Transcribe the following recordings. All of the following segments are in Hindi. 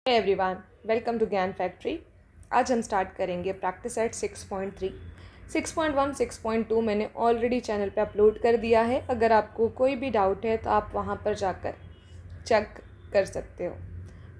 एवरीवन, वेलकम टू ज्ञान फैक्ट्री। आज हम स्टार्ट करेंगे प्रैक्टिस एट 6.3। 6.1 6.2 मैंने ऑलरेडी चैनल पे अपलोड कर दिया है। अगर आपको कोई भी डाउट है तो आप वहाँ पर जाकर चेक कर सकते हो।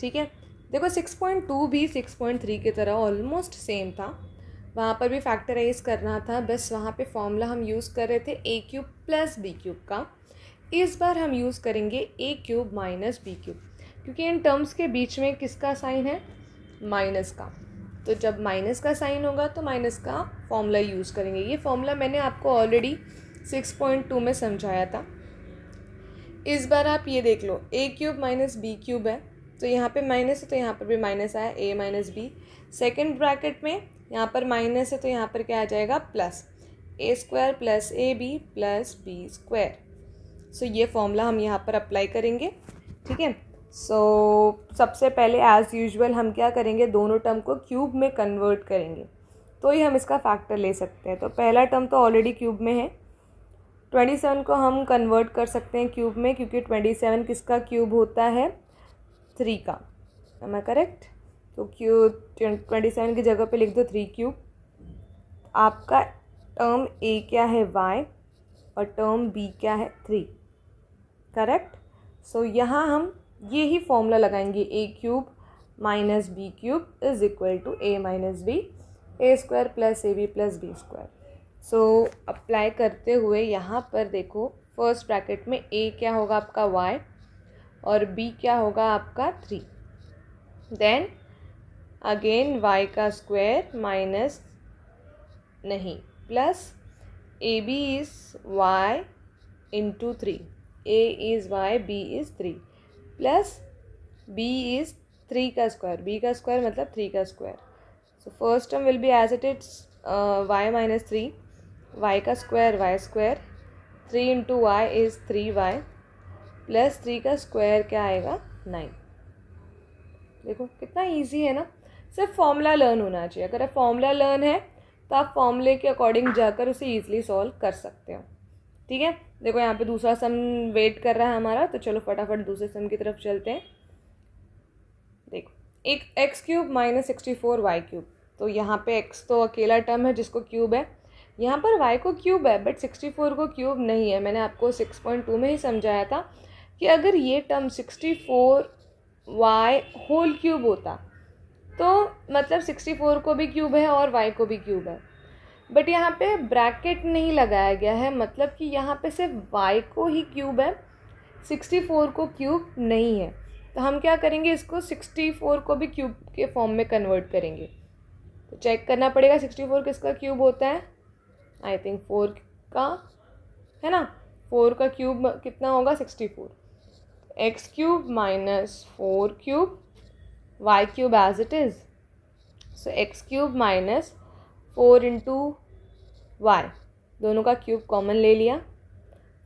ठीक है, देखो 6.2 भी 6.3 की तरह ऑलमोस्ट सेम था। वहाँ पर भी फैक्टराइज करना था, बस वहाँ पे फॉर्मूला हम यूज़ कर रहे थे a cube plus b cube का। इस बार हम यूज़ करेंगे a cube minus b cube, क्योंकि इन टर्म्स के बीच में किसका साइन है? माइनस का। तो जब माइनस का साइन होगा तो माइनस का फॉर्मूला यूज़ करेंगे। ये फॉर्मूला मैंने आपको ऑलरेडी 6.2 में समझाया था। इस बार आप ये देख लो, a cube minus b cube है, तो यहाँ पे माइनस है तो यहाँ पर भी माइनस आया, a minus B. Second bracket में यहाँ पर माइनस है तो यहाँ पर क्या आ जाएगा? Plus a square plus A B plus B square. So ये फॉर्मूला हम यहाँ पर अप्लाई करेंगे। ठीक है, सबसे पहले एज़ यूजुअल हम क्या करेंगे? दोनों टर्म को क्यूब में कन्वर्ट करेंगे, तो ही हम इसका फैक्टर ले सकते हैं। तो पहला टर्म तो ऑलरेडी क्यूब में है, 27 को हम कन्वर्ट कर सकते हैं क्यूब में, क्योंकि 27 किसका क्यूब होता है? 3 का। Am I correct? तो क्यूब 27 की जगह पे लिख दो 3 क्यूब। आपका टर्म a क्या है? y, और टर्म b क्या है? 3। करेक्ट। सो यहाँ हम ये ही फॉर्मूला लगाएंगे, a cube minus b cube is equal to a minus B, A square plus A B plus B square. So apply करते हुए यहाँ पर देखो, फर्स्ट ब्रैकेट में a क्या होगा आपका? y, और b क्या होगा आपका? 3। देन अगेन y का स्क्वायर माइनस नहीं plus A B is y into 3, a is y, b is 3, प्लस b is 3 का स्क्वायर, b का स्क्वायर मतलब 3 का square. So first term will be as it is y minus 3, y का square y square, 3 into y is 3y, plus 3 का स्क्वायर क्या आएगा? 9। देखो कितना ईजी है ना, सिर्फ फॉर्मूला लर्न होना चाहिए। अगर फॉर्मूला लर्न है तो आप फॉर्मूले के अकॉर्डिंग जाकर उसे ईजिली सॉल्व कर सकते हो। ठीक है, देखो यहाँ पे दूसरा सम वेट कर रहा है हमारा, तो चलो फटाफट दूसरे सम की तरफ चलते हैं। देखो, एक x cube minus 64 y cube, तो यहाँ पे एक्स तो अकेला टर्म है जिसको क्यूब है, यहाँ पर वाई को क्यूब है बट 64 को क्यूब नहीं है। मैंने आपको 6.2 में ही समझाया था कि अगर ये टर्म 64 वाई होल क्यूब होता तो मतलब 64 को भी क्यूब है और वाई को भी क्यूब है, बट यहाँ पे ब्रैकेट नहीं लगाया गया है, मतलब कि यहाँ पे सिर्फ y को ही क्यूब है, 64 को क्यूब नहीं है। तो हम क्या करेंगे? इसको 64 को भी क्यूब के फॉर्म में कन्वर्ट करेंगे। तो चेक करना पड़ेगा 64 किसका क्यूब होता है? आई थिंक 4 का है ना। 4 का क्यूब कितना होगा? 64। X cube minus 4 cube, y cube as it is. So x cube minus 4 into y, दोनों का क्यूब कॉमन ले लिया,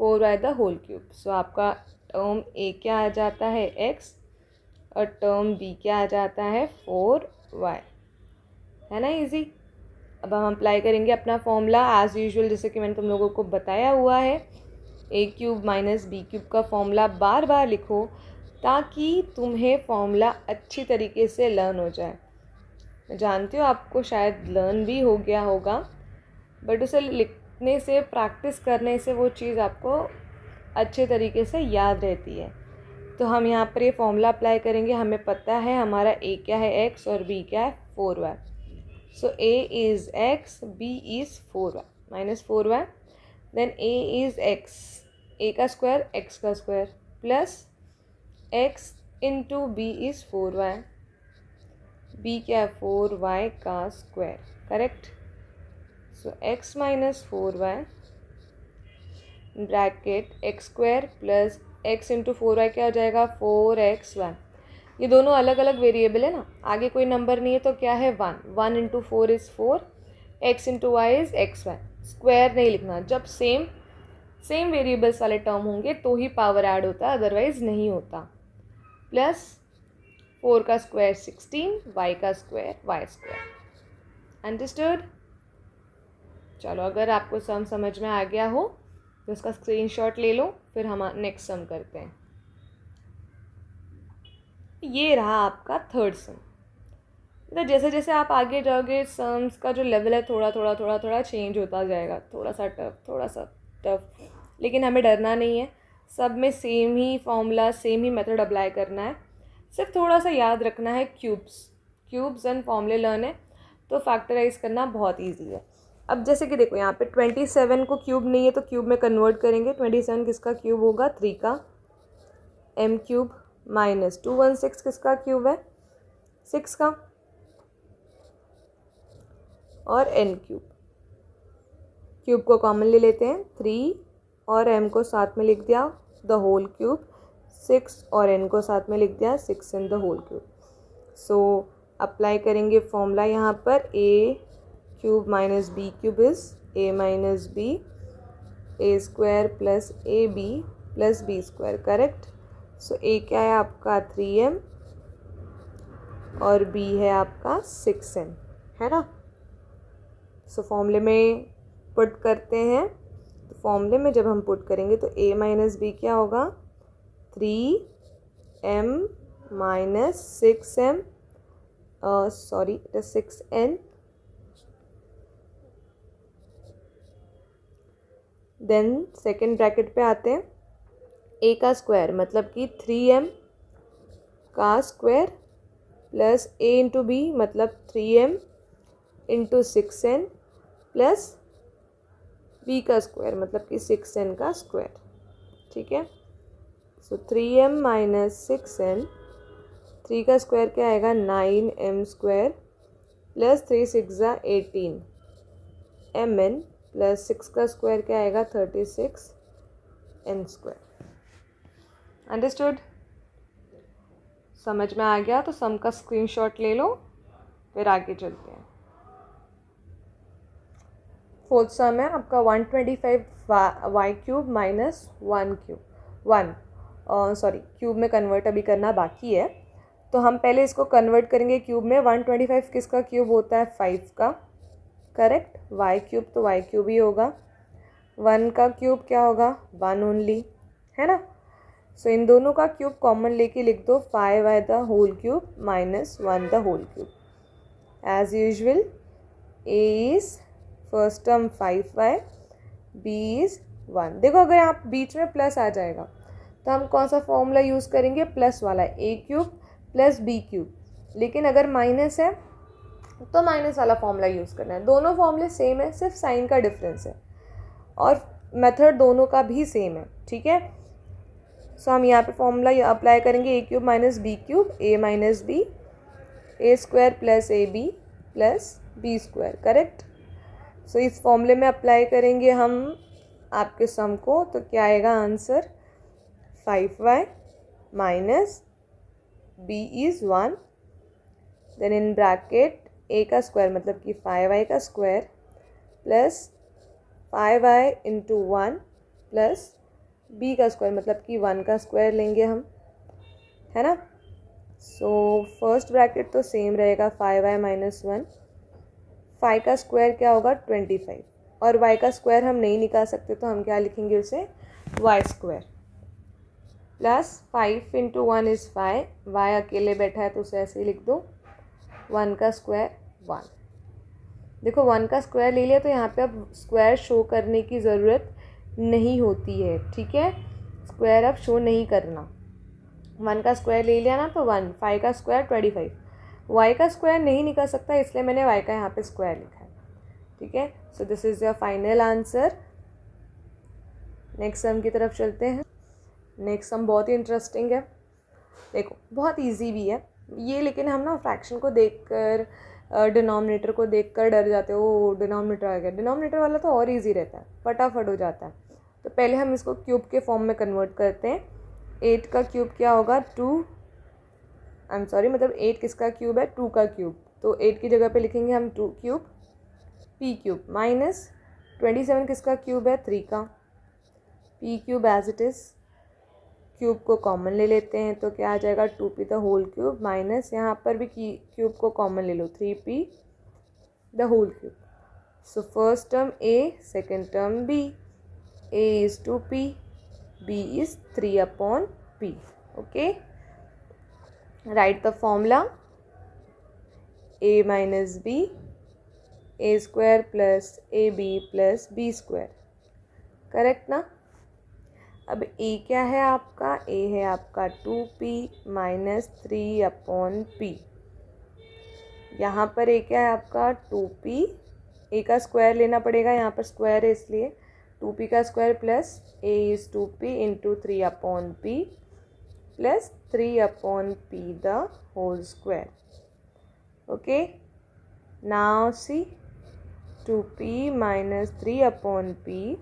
4y द होल क्यूब। सो आपका टर्म a क्या आ जाता है? x, और टर्म b क्या आ जाता है? 4y। है ना इजी। अब हम अप्लाई करेंगे अपना फॉर्मूला एज यूजुअल, जैसे कि मैंने तुम लोगों को बताया हुआ है। a cube minus b cube का फॉर्मूला बार बार लिखो ताकि तुम्हें फॉर्मूला अच्छी तरीके से लर्न हो जाए। मैं जानती हूँ आपको शायद लर्न भी हो गया होगा, बट उसे लिखने से, प्रैक्टिस करने से वो चीज़ आपको अच्छे तरीके से याद रहती है। तो हम यहाँ पर ये फॉर्मूला अप्लाई करेंगे। हमें पता है हमारा a क्या है? x, और b क्या है? 4y। So a is x, b is 4y minus 4y, then a is x, a का स्क्वायर x का square, plus x into b is 4y, b क्या है? 4y का square. Correct. So x minus 4y bracket x square plus x into 4y क्या हो जाएगा? 4xy। ये दोनों अलग अलग वेरिएबल है ना, आगे कोई नंबर नहीं है तो क्या है? 1 into 4 is 4, x into y is xy। Square नहीं लिखना, जब सेम वेरिएबल्स वाले टर्म होंगे तो ही पावर ऐड होता है, अदरवाइज नहीं होता। प्लस 4 का स्क्वायर 16, y का स्क्वायर y स्क्वायर। अंडरस्टूड? चलो, अगर आपको सम समझ में आ गया हो तो उसका स्क्रीनशॉट ले लो, फिर हम नेक्स्ट सम करते हैं। ये रहा आपका थर्ड सम। मतलब जैसे जैसे आप आगे जाओगे सम्स का जो लेवल है थोड़ा थोड़ा थोड़ा थोड़ा चेंज होता जाएगा, थोड़ा सा टफ, लेकिन हमें डरना नहीं है। सब में सेम ही फॉर्मूला, सेम ही मेथड अप्लाई करना है। सिर्फ थोड़ा सा याद रखना है, क्यूब्स एंड फॉर्मूले लर्न है तो फैक्टराइज करना बहुत ईजी है। अब जैसे कि देखो यहाँ पे 27 को क्यूब नहीं है तो क्यूब में कन्वर्ट करेंगे। 27 किसका क्यूब होगा? 3 का m क्यूब माइनस 216 किसका क्यूब है? 6 का, और n क्यूब। क्यूब को कॉमन ले लेते हैं, 3 और m को साथ में लिख दिया द होल क्यूब, 6 और n को साथ में लिख दिया 6 in the whole cube. So apply करेंगे फॉर्मूला यहाँ पर, a cube minus B cube is a minus B, A square plus A B plus B square, correct. So a क्या है आपका 3m और b है आपका 6m, है ना। सो फॉर्मूले में पुट करते हैं। तो फॉर्मूले में जब हम पुट करेंगे तो a माइनस बी क्या होगा? 3m minus 6m, sorry it is 6n, then second bracket पे आते हैं। a का स्क्वायर मतलब कि 3m का square plus a into B मतलब 3m into 6n plus b का स्क्वायर मतलब कि 6n का स्क्वायर, ठीक है। सो 3m माइनस 6n, 3 का स्क्वायर क्या आएगा? 9m square plus 3 6 18 mn plus 6 का स्क्वायर क्या आएगा? 36 n स्क्वायर। अंडरस्टूड? समझ में आ गया तो सम का स्क्रीनशॉट ले लो, फिर आगे चलते हैं। फोर्थ सम है आपका 125 वाई क्यूब माइनस 1 क्यूब में कन्वर्ट अभी करना बाकी है, तो हम पहले इसको कन्वर्ट करेंगे क्यूब में। 125 किसका क्यूब होता है? 5 का, करेक्ट। वाई क्यूब तो वाई क्यूब ही होगा। 1 का क्यूब क्या होगा? 1 ओनली, है ना। सो इन दोनों का क्यूब कॉमन लेके लिख दो, 5y the whole cube minus 1 the whole cube. As usual a is first term 5y, b is 1। देखो अगर आप बीच में प्लस आ जाएगा तो हम कौन सा फॉर्मूला यूज़ करेंगे? प्लस वाला, a cube plus b cube. लेकिन अगर माइनस है तो माइनस वाला फॉर्मूला यूज़ करना है। दोनों फॉर्मूले सेम है, सिर्फ साइन का डिफरेंस है, और मेथड दोनों का भी सेम है, ठीक है। सो हम यहाँ पे फॉर्मूला अप्लाई करेंगे, a cube minus B cube, a minus B, A square plus A B plus B square, correct. So इस फॉर्मूले में अप्लाई करेंगे हम आपके सम को, तो क्या आएगा आंसर? 5y माइनस b is 1, then in bracket a का स्क्वायर मतलब कि 5y का square plus 5y into 1 plus b का स्क्वायर मतलब कि 1 का स्क्वायर लेंगे हम, है ना। सो फर्स्ट ब्रैकेट तो सेम रहेगा, 5y माइनस 1, 5 का स्क्वायर क्या होगा? 25, और y का स्क्वायर हम नहीं निकाल सकते तो हम क्या लिखेंगे उसे? y square plus 5 into 1 is 5, y अकेले बैठा है तो उसे ऐसे ही लिख दो, 1 का स्क्वायर 1। देखो 1 का स्क्वायर ले लिया तो यहाँ पे अब स्क्वायर शो करने की ज़रूरत नहीं होती है, ठीक है। स्क्वायर अब शो नहीं करना, 1 का स्क्वायर ले लिया ना तो 1, 5 का स्क्वायर 25, y का स्क्वायर नहीं निकल सकता इसलिए मैंने y का यहाँ पे स्क्वायर लिखा है, ठीक है। So this is your final answer. Next sum की तरफ चलते हैं। नेक्स्ट सम बहुत ही इंटरेस्टिंग है, देखो बहुत इजी भी है ये, लेकिन हम ना फ्रैक्शन को देखकर, डिनोमिनेटर को देखकर डर जाते हो, डिनोमिनेटर आ गया। डिनोमिनेटर वाला तो और इजी रहता है, फटाफट हो जाता है। तो पहले हम इसको क्यूब के फॉर्म में कन्वर्ट करते हैं। 8 का क्यूब क्या होगा? 2, मतलब 8 किसका क्यूब है? 2 का क्यूब, तो 8 की जगह पे लिखेंगे हम 2 क्यूब p क्यूब माइनस 27 किसका क्यूब है? 3 का p cube as it is. Cube को कॉमन ले लेते हैं तो क्या आ जाएगा? 2p the whole cube minus यहाँ पर भी क्यूब को कॉमन ले लो, 3p the whole cube. So first term a, second term b, a is 2p, b is 3 upon p, okay. Write the formula a minus B A square plus A B plus B square, correct ना। अब a क्या है आपका, a है आपका 2p माइनस 3/p। यहाँ पर a क्या है आपका 2p, a का स्क्वायर लेना पड़ेगा, यहाँ पर स्क्वायर है इसलिए 2p का square plus a is 2p into 3/p plus 3/p the whole square. Okay, now see 2p minus 3/p,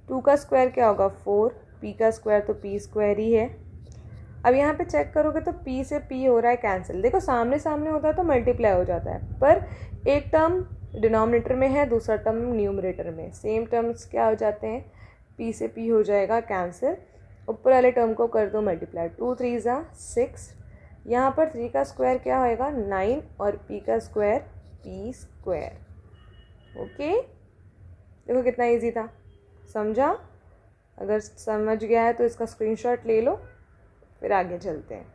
2 का स्क्वायर क्या होगा 4, p का स्क्वायर तो p स्क्वायर ही है। अब यहाँ पे चेक करोगे तो p से p हो रहा है कैंसिल। देखो सामने सामने होता है तो मल्टीप्लाई हो जाता है, पर एक टर्म डिनोमिनेटर में है, दूसरा टर्म न्यूमरेटर में, सेम टर्म्स क्या हो जाते हैं, p से p हो जाएगा कैंसिल, ऊपर वाले टर्म को कर दो मल्टीप्लाई, 2 3 ज़ा 6, यहाँ पर 3 का स्क्वायर क्या होएगा 9 और p का स्क्वायर p स्क्वायर। ओके, देखो कितना इजी था, समझा। अगर समझ गया है तो इसका स्क्रीनशॉट ले लो, फिर आगे चलते हैं।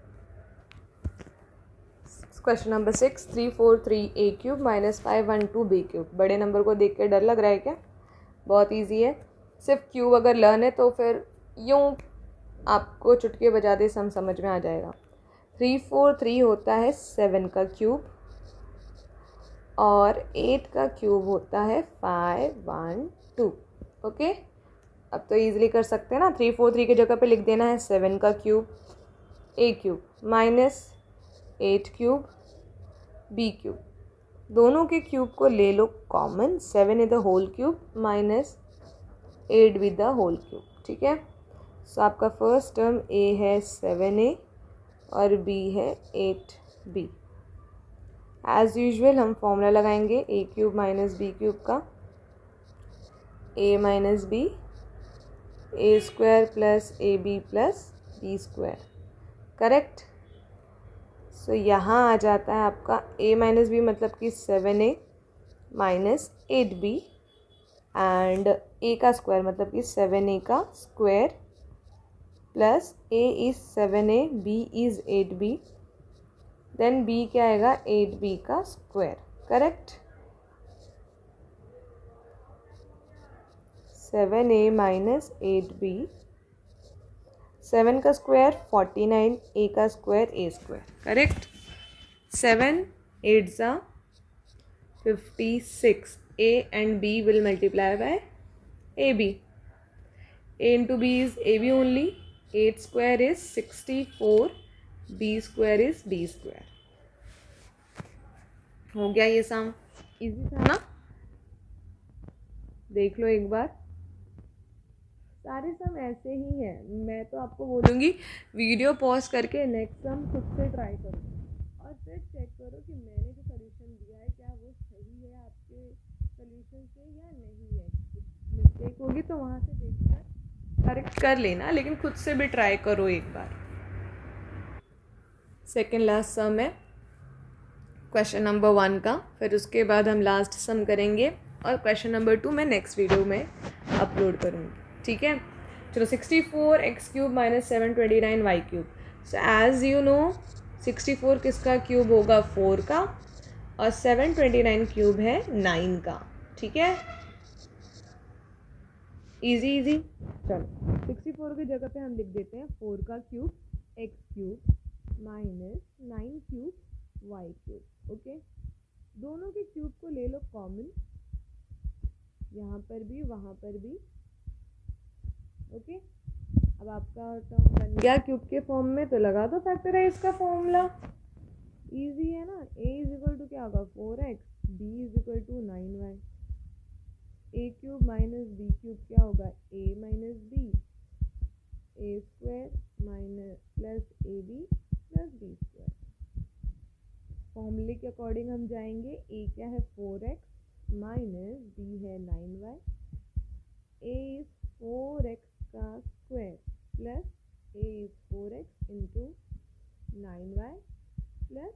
Question number 6, 343a³ minus 512b³। बड़े नंबर को देख के डर लग रहा है क्या? बहुत इजी है, सिर्फ क्यूब अगर लर्न है तो फिर यूँ आपको चुटके बजा दे सम समझ में आ जाएगा। 343 होता है 7 का क्यूब और 8 का क्यूब होता है 512। ओके, अब तो ईजिली कर सकते हैं ना, 343 की जगह पे लिख देना है 7 का cube a³ minus 8 cube b³। दोनों के क्यूब को ले लो common, 7 is the whole cube minus 8 with the whole cube. ठीक है, सो आपका फर्स्ट टर्म a है 7a और b है 8b। एज यूजुअल हम फॉर्मूला लगाएंगे a³ माइनस b³ का, a minus b A square plus A B plus B square, correct. So यहाँ आ जाता है आपका a माइनस बी मतलब कि 7a minus 8b and a का स्क्वायर मतलब कि 7a का square plus a is 7a, b is 8b, then b क्या आएगा 8b का square, correct. 7a minus 8b, 7 का स्क्वायर 49, a का स्क्वायर a स्क्वायर, करेक्ट। 7 8 ज़ा 56, a and b will multiply by ab, a into b is ab only, 8 square is 64, b square is b square। हो गया ये सम, इजी था ना, देख लो एक बार। सारे सम ऐसे ही हैं, मैं तो आपको बोलूँगी वीडियो पॉज करके नेक्स्ट सम खुद से ट्राई करो और फिर चेक करो कि मैंने जो सोल्यूशन दिया है क्या वो सही है आपके सोल्यूशन से या नहीं है। मिस्टेक होगी तो वहाँ से देखकर करेक्ट कर लेना, लेकिन खुद से भी ट्राई करो एक बार। सेकेंड लास्ट सम है क्वेश्चन नंबर 1 का, फिर उसके बाद हम लास्ट सम करेंगे और क्वेश्चन नंबर 2 मैं नेक्स्ट वीडियो में अपलोड करूँगी। ठीक है, चलो 64x³ minus 729y³। So as you know 64 किसका क्यूब होगा 4 का और 729 क्यूब है 9 का। ठीक है, इजी इजी। चलो 64 की जगह पे हम लिख देते हैं 4 का cube x³ minus 9 cube y³। Okay, दोनों के क्यूब को ले लो कॉमन, यहाँ पर भी वहाँ पर भी। ओके, अब आपका टर्म बन गया क्यूब के फॉर्म में, तो लगा दो फैक्टराइज का फॉर्मूला, इजी है ना। a इज इक्वल टू क्या होगा 4x, b is equal to 9y, a³ minus b³ क्या होगा a minus b, a square minus plus ab plus b square. फॉर्मूले के अकॉर्डिंग हम जाएंगे, a क्या है 4x माइनस b है 9y, a इज 4x का square plus a is 4x into 9y plus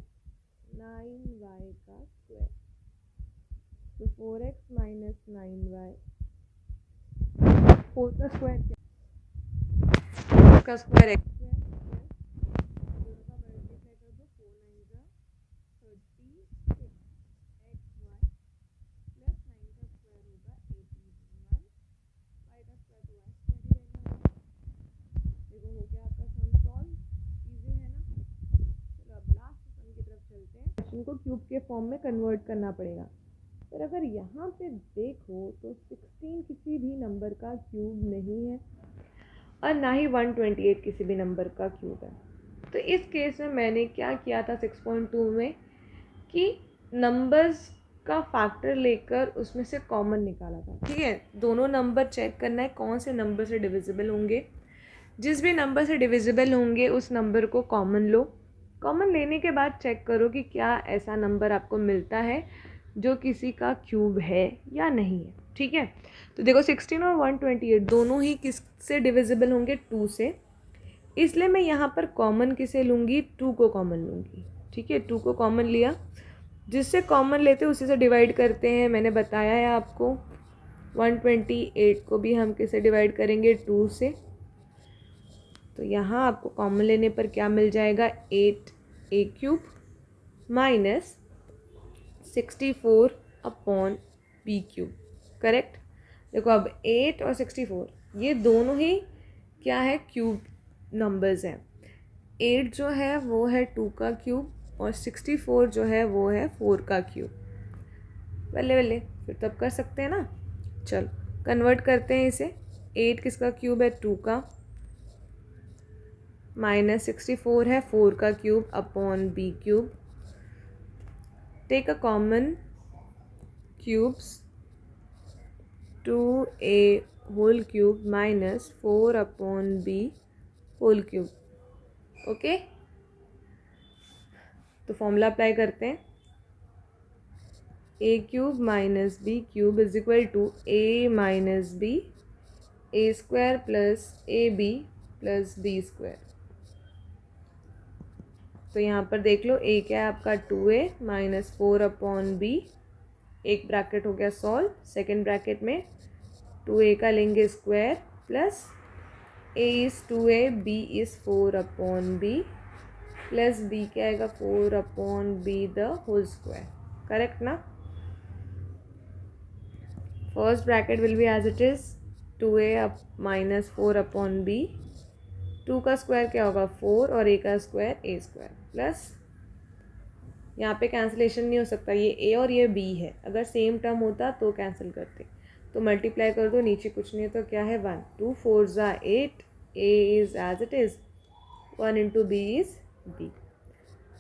9y का स्क्वायर। तो 4x माइनस 9y, 4 का स्क्वायर क्या, 4 का स्क्वायर x स्क्वायर प्लस दोनों का उनको क्यूब के फॉर्म में कन्वर्ट करना पड़ेगा। पर अगर यहाँ पे देखो तो 16 किसी भी नंबर का क्यूब नहीं है और ना ही 128 किसी भी नंबर का क्यूब है। तो इस केस में मैंने क्या किया था 6.2 में कि नंबर्स का फैक्टर लेकर उसमें से कॉमन निकाला था। ठीक है, दोनों नंबर चेक करना है कौन से नंबर से डिविजिबल होंगे। जिस भी नंबर से डिविजिबल होंगे उस नंबर को कॉमन लो। कॉमन लेने के बाद चेक करो कि क्या ऐसा नंबर आपको मिलता है जो किसी का क्यूब है या नहीं है। ठीक है, तो देखो 16 और 128 दोनों ही किस से डिविजिबल होंगे, 2 से। इसलिए मैं यहाँ पर कॉमन किसे लूँगी, 2 को कॉमन लूँगी। ठीक है, 2 को कॉमन लिया, जिससे कॉमन लेते उसी से डिवाइड करते हैं। मैंने बताया है आपको 128 को भी हम किसे डिवाइड करेंगे, 2 से। तो यहाँ आपको कॉमन लेने पर क्या मिल जाएगा, 8a³ minus 64 upon b³। Correct. देखो अब 8 और 64 ये दोनों ही क्या है, क्यूब नंबर्स हैं। 8 जो है वो है 2 का क्यूब और 64 जो है वो है 4 का क्यूब। बल्ले बल्ले, फिर तब कर सकते हैं ना। चलो कन्वर्ट करते हैं इसे। 8 किसका क्यूब है, 2 का, माइनस 64 है 4 का cube upon b³। Take a common cubes, 2a whole cube minus 4 upon b whole cube. Okay, तो फॉर्मूला अप्लाई करते हैं। a³ minus b³ is equal to a minus b, a² plus ab plus b²। तो यहाँ पर देख लो a क्या है आपका, 2a माइनस 4 अपॉन b, एक ब्रैकेट हो गया सॉल्व, सेकेंड ब्रैकेट में 2a का लेंगे square plus a is 2a, b is 4 upon b plus b क्या आएगा, 4 upon b the whole square. Correct ना। First bracket will be as it is 2a up minus 4 upon b, 2 का स्क्वायर क्या होगा 4 और a का स्क्वायर a² प्लस, यहाँ पे कैंसिलेशन नहीं हो सकता, ये a और ये b है। अगर सेम टर्म होता तो कैंसिल करते, तो मल्टीप्लाई कर दो, नीचे कुछ नहीं है तो क्या है 1, 2 4 ज़ा 8, a is as it is 1 into b is b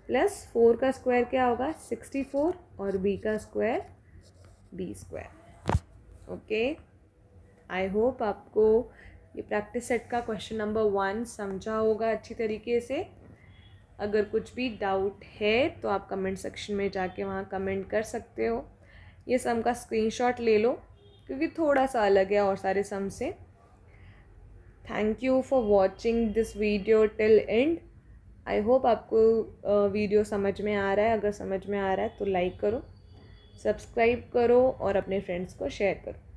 plus 4 का स्क्वायर क्या होगा 64 और b का square b²। Okay, I hope आपको ये प्रैक्टिस सेट का क्वेश्चन नंबर 1 समझा होगा अच्छी तरीके से। अगर कुछ भी डाउट है तो आप कमेंट सेक्शन में जाके वहाँ कमेंट कर सकते हो। ये सम का स्क्रीनशॉट ले लो क्योंकि थोड़ा सा अलग है और सारे सम से। Thank you for watching this video till and. I hope आपको वीडियो समझ में आ रहा है। अगर समझ में आ रहा है तो लाइक करो, सब्सक्राइब करो और अपने फ्रेंड्स को शेयर करो।